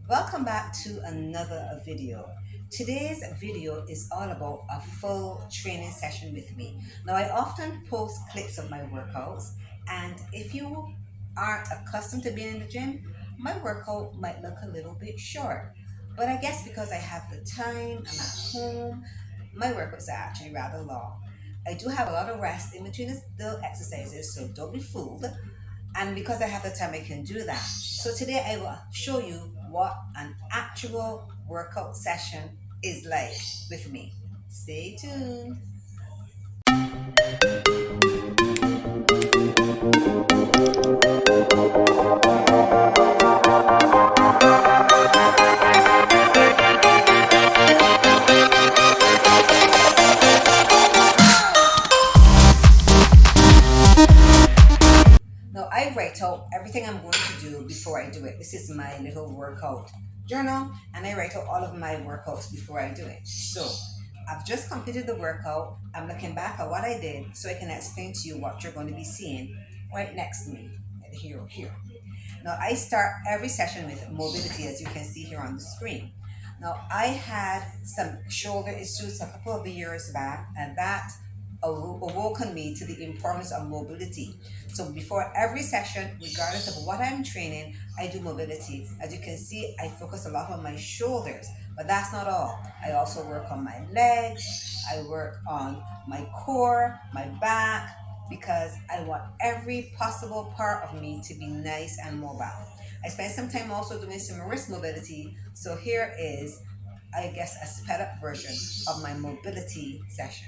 Welcome back to another video. Today's video is all about a full training session with me. Now, I often post clips of my workouts, and if you aren't accustomed to being in the gym, my workout might look a little bit short. But I guess because I have the time, I'm at home, my workouts are actually rather long. I do have a lot of rest in between the exercises, so don't be fooled. And because I have the time, I can do that. So today I will show you what an actual workout session is like with me. Stay tuned. Now I write out everything I'm going to do before I do it. This is my little workout journal, and I write out all of my workouts before I do it. So I've just completed the workout. I'm looking back at what I did so I can explain to you what you're going to be seeing right next to me. Here. Now, I start every session with mobility, as you can see here on the screen. Now, I had some shoulder issues a couple of years back, and that awoken me to the importance of mobility. So, before every session, regardless of what I'm training, I do mobility. As you can see, I focus a lot on my shoulders, but that's not all. I also work on my legs, I work on my core, my back, because I want every possible part of me to be nice and mobile. I spent some time also doing some wrist mobility. So here is, I guess, a sped up version of my mobility session.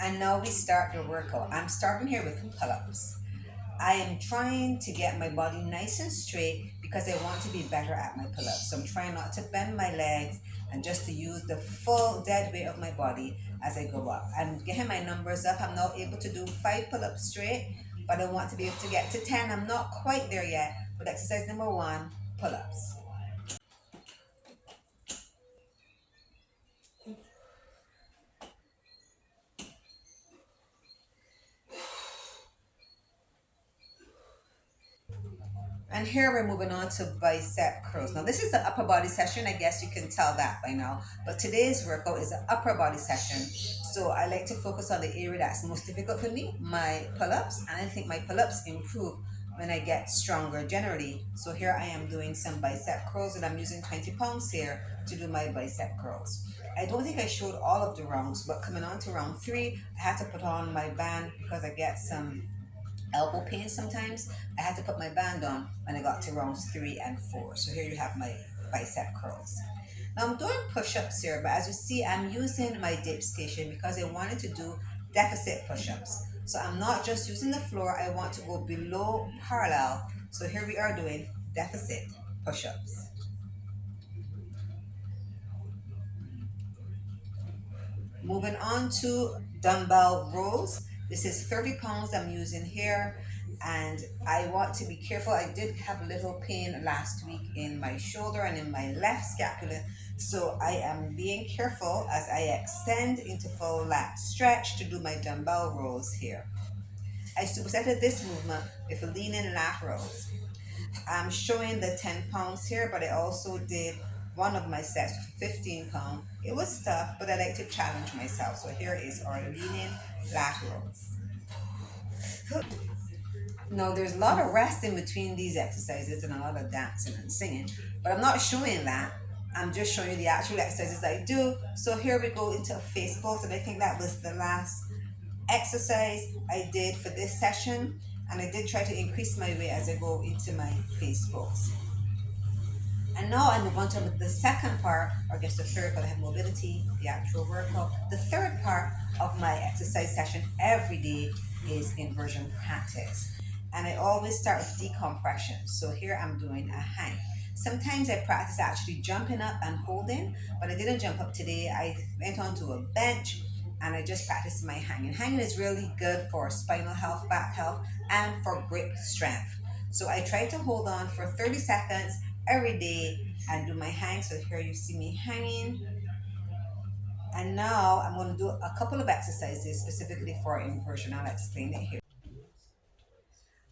And now we start the workout. I'm starting here with pull-ups. I am trying to get my body nice and straight because I want to be better at my pull-ups. So I'm trying not to bend my legs and just to use the full dead weight of my body as I go up. I'm getting my numbers up. I'm now able to do 5 pull-ups straight, but I want to be able to get to 10. I'm not quite there yet, but exercise number 1, pull-ups. And here we're moving on to bicep curls. Now this is the upper body session. I guess you can tell that by now. But today's workout is an upper body session. So I like to focus on the area that's most difficult for me, my pull-ups. And I think my pull-ups improve when I get stronger generally. So here I am doing some bicep curls, and I'm using 20 pounds here to do my bicep curls. I don't think I showed all of the rounds, but coming on to round three, I had to put on my band because I get some elbow pain sometimes. I had to put my band on when I got to rounds three and four. So here you have my bicep curls. Now I'm doing push-ups here, but as you see, I'm using my dip station because I wanted to do deficit push-ups. So I'm not just using the floor, I want to go below parallel. So here we are doing deficit push-ups. Moving on to dumbbell rows. This is 30 pounds I'm using here, and I want to be careful. I did have a little pain last week in my shoulder and in my left scapula, so I am being careful as I extend into full lat stretch to do my dumbbell rows here. I supersetted this movement with leaning laterals. I'm showing the 10 pounds here, but I also did one of my sets for 15 pounds. It was tough, but I like to challenge myself. So here is our leaning laterals. Now there's a lot of rest in between these exercises and a lot of dancing and singing, but I'm not showing that. I'm just showing you the actual exercises I do. So here we go into a face pulse, and I think that was the last exercise I did for this session, and I did try to increase my weight as I go into my face pulse. And now I move on to the second part, or I guess the third, because I have mobility, the actual workout. The third part of my exercise session every day is inversion practice. And I always start with decompression. So here I'm doing a hang. Sometimes I practice actually jumping up and holding, but I didn't jump up today. I went onto a bench and I just practiced my hanging. Hanging is really good for spinal health, back health, and for grip strength. So I try to hold on for 30 seconds every day and do my hang. So here you see me hanging. And now I'm going to do a couple of exercises specifically for inversion. I'll explain it here.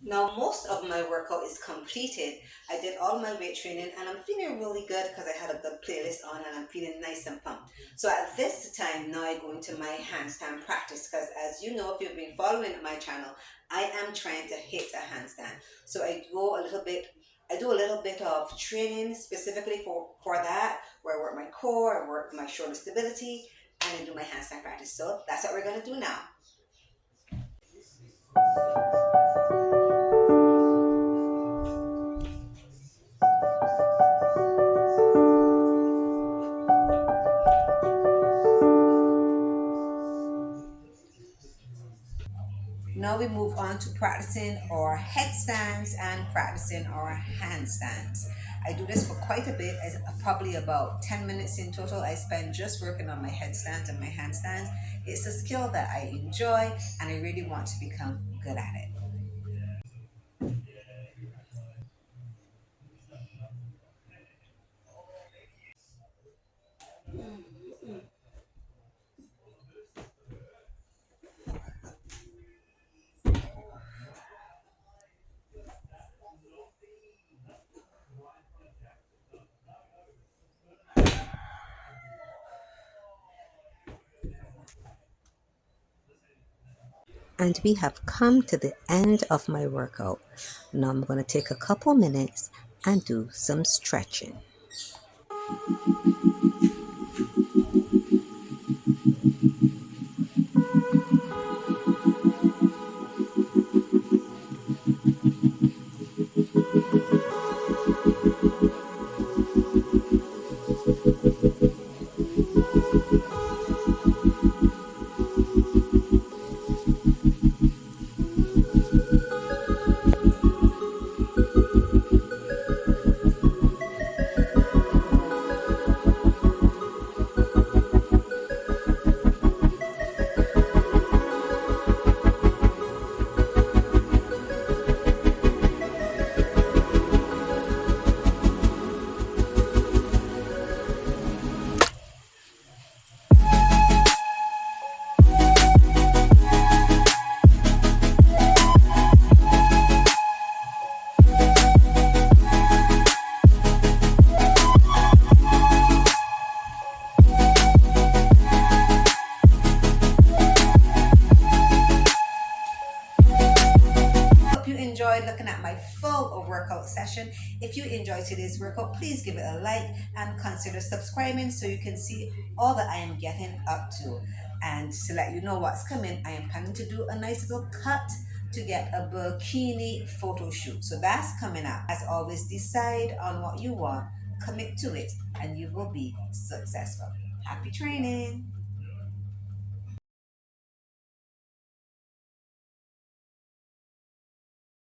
Now most of my workout is completed. I did all my weight training and I'm feeling really good because I had a good playlist on and I'm feeling nice and pumped. So at this time now I go into my handstand practice because, as you know, if you've been following my channel, I am trying to hit a handstand. So I do a little bit of training specifically for that, where I work my core, I work my shoulder stability, and I do my handstand practice. So that's what we're going to do now. Now we move on to practicing our headstands and practicing our handstands. I do this for quite a bit, as probably about 10 minutes in total. I spend just working on my headstands and my handstands. It's a skill that I enjoy and I really want to become good at it. And we have come to the end of my workout. Now I'm going to take a couple minutes and do some stretching. session. If you enjoyed today's workout, please give it a like and consider subscribing so you can see all that I am getting up to. And to let you know what's coming, I am planning to do a nice little cut to get a bikini photo shoot. So that's coming up. As always, decide on what you want, commit to it, and you will be successful. Happy training!